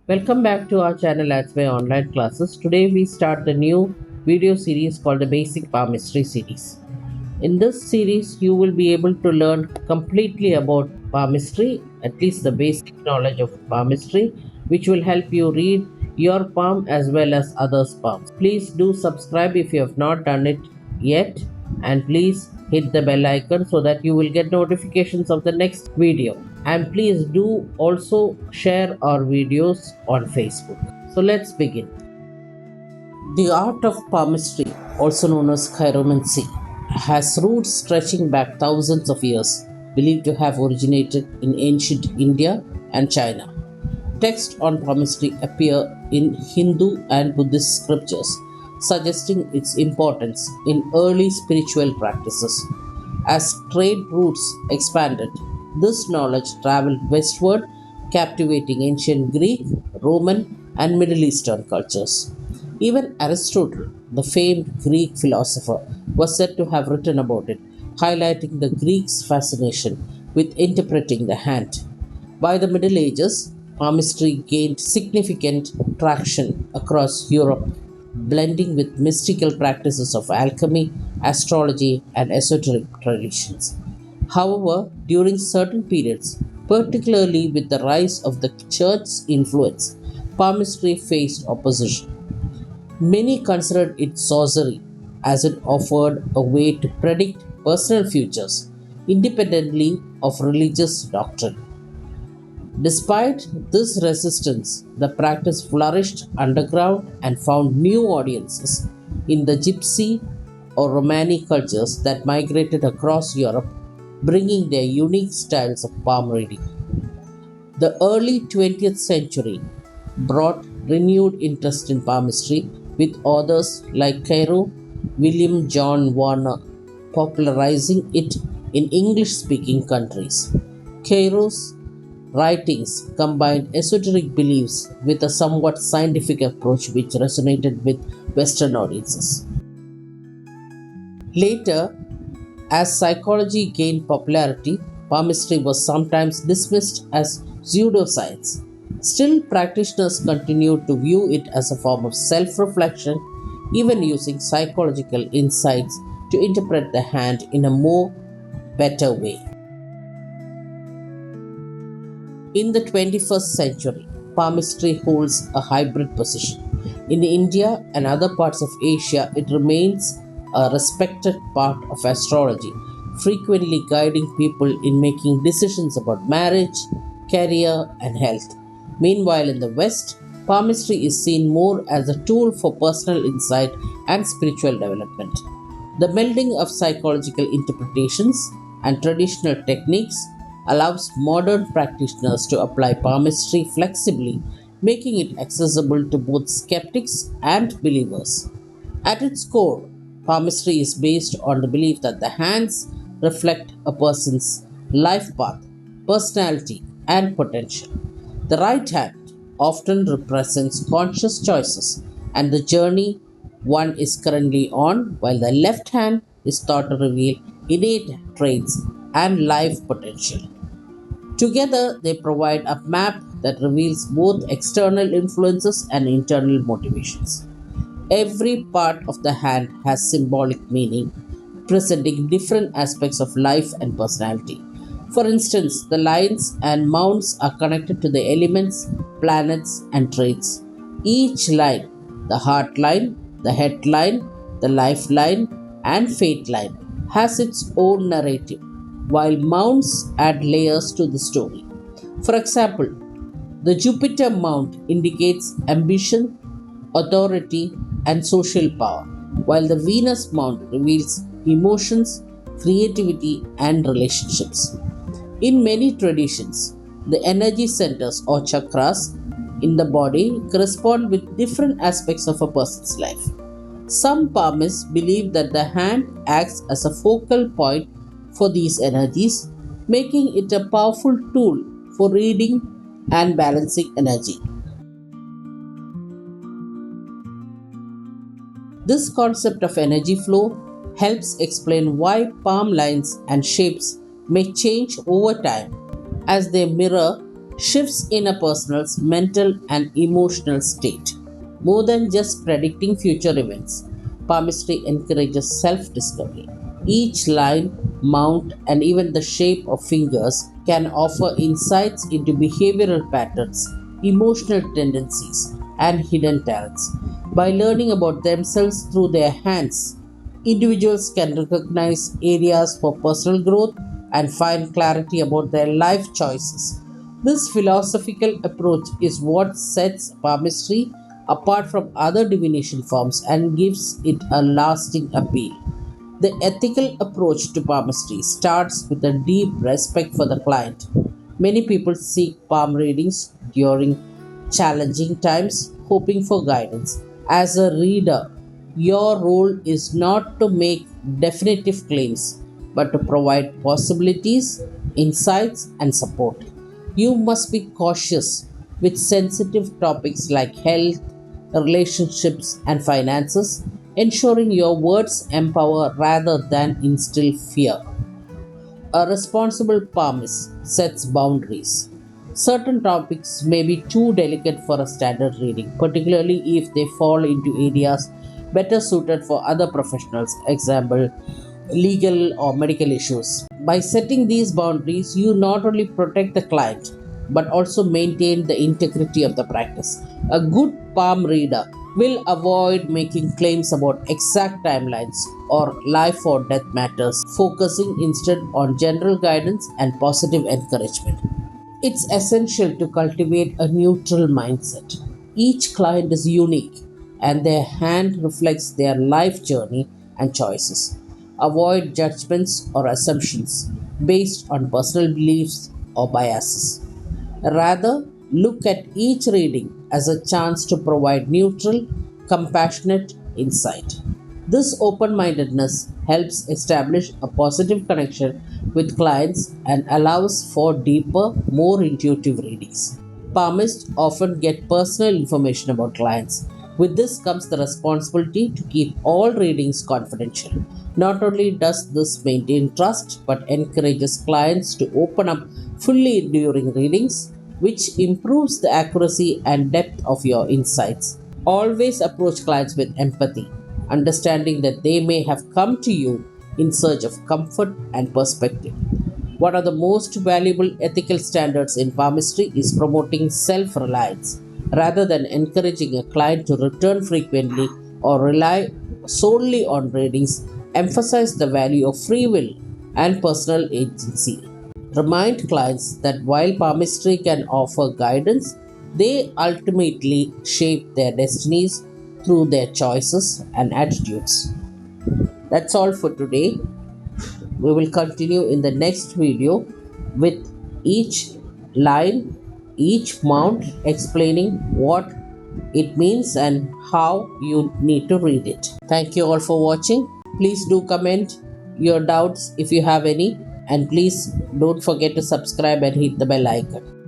Welcome back to our channel as my online classes. Today we start the new video series called the Basic Palmistry series. In this series, you will be able to learn completely about palmistry, at least the basic knowledge of palmistry, which will help you read your palm as well as others' palms. Please do subscribe if you have not done it yet, and please hit the bell icon so that you will get notifications of the next video. And please do also share our videos on Facebook. So let's begin. The art of palmistry, also known as chiromancy, has roots stretching back thousands of years, believed to have originated in ancient India and China. Texts on palmistry appear in Hindu and Buddhist scriptures, suggesting its importance in early spiritual practices. As trade routes expanded, this knowledge traveled westward, captivating ancient Greek, Roman, and Middle Eastern cultures. Even Aristotle, the famed Greek philosopher, was said to have written about it, highlighting the Greeks' fascination with interpreting the hand. By the Middle Ages, palmistry gained significant traction across Europe, blending with mystical practices of alchemy, astrology, and esoteric traditions. However, during certain periods, particularly with the rise of the church's influence, palmistry faced opposition. Many considered it sorcery, as it offered a way to predict personal futures independently of religious doctrine. Despite this resistance, the practice flourished underground and found new audiences in the Gypsy or Romani cultures that migrated across Europe, bringing their unique styles of palm reading. The early 20th century brought renewed interest in palmistry, with authors like Cairo, William John Warner popularizing it in English speaking countries. Cairo's writings combined esoteric beliefs with a somewhat scientific approach which resonated with Western audiences. Later, as psychology gained popularity, palmistry was sometimes dismissed as pseudoscience. Still, practitioners continued to view it as a form of self reflection, even using psychological insights to interpret the hand in a more better way. In the 21st century, palmistry holds a hybrid position. In India and other parts of Asia, it remains a respected part of astrology, frequently guiding people in making decisions about marriage, career, and health. Meanwhile, in the West, palmistry is seen more as a tool for personal insight and spiritual development. The melding of psychological interpretations and traditional techniques allows modern practitioners to apply palmistry flexibly, making it accessible to both skeptics and believers. At its core, palmistry is based on the belief that the hands reflect a person's life path, personality, and potential. The right hand often represents conscious choices and the journey one is currently on, while the left hand is thought to reveal innate traits and life potential. Together, they provide a map that reveals both external influences and internal motivations. Every part of the hand has symbolic meaning, presenting different aspects of life and personality. For instance, the lines and mounts are connected to the elements, planets, and traits. Each line, the heart line, the head line, the life line, and fate line, has its own narrative, while mounts add layers to the story. For example, the Jupiter mount indicates ambition, authority, and social power, while the Venus mount reveals emotions, creativity, and relationships. In many traditions, the energy centers or chakras in the body correspond with different aspects of a person's life. Some palmists believe that the hand acts as a focal point for these energies, making it a powerful tool for reading and balancing energy. This concept of energy flow helps explain why palm lines and shapes may change over time as they mirror shifts in a person's mental and emotional state. More than just predicting future events, palmistry encourages self discovery. Each line, mount, and even the shape of fingers can offer insights into behavioral patterns, emotional tendencies, and hidden talents. By learning about themselves through their hands, individuals can recognize areas for personal growth and find clarity about their life choices. This philosophical approach is what sets palmistry apart from other divination forms and gives it a lasting appeal. The ethical approach to palmistry starts with a deep respect for the client. Many people seek palm readings during challenging times, hoping for guidance. As a reader, your role is not to make definitive claims, but to provide possibilities, insights, and support. You must be cautious with sensitive topics like health, relationships, and finances, ensuring your words empower rather than instill fear. A responsible palmist sets boundaries. Certain topics may be too delicate for a standard reading, particularly if they fall into areas better suited for other professionals, example, legal or medical issues. By setting these boundaries, you not only protect the client but also maintain the integrity of the practice. A good palm reader will avoid making claims about exact timelines or life or death matters, focusing instead on general guidance and positive encouragement. It's essential to cultivate a neutral mindset. Each client is unique and their hand reflects their life journey and choices. Avoid judgments or assumptions based on personal beliefs or biases. Rather, look at each reading as a chance to provide neutral, compassionate insight. This open mindedness helps establish a positive connection with clients and allows for deeper, more intuitive readings. Palmists often get personal information about clients. With this comes the responsibility to keep all readings confidential. Not only does this maintain trust but encourages clients to open up fully during readings, which improves the accuracy and depth of your insights. Always approach clients with empathy, understanding that they may have come to you in search of comfort and perspective. One of the most valuable ethical standards in palmistry is promoting self reliance. Rather than encouraging a client to return frequently or rely solely on readings, emphasize the value of free will and personal agency. Remind clients that while palmistry can offer guidance, they ultimately shape their destinies through their choices and attitudes. That's all for today. We will continue in the next video with each line, each mount explaining what it means and how you need to read it. Thank you all for watching. Please do comment your doubts if you have any, and please don't forget to subscribe and hit the bell icon.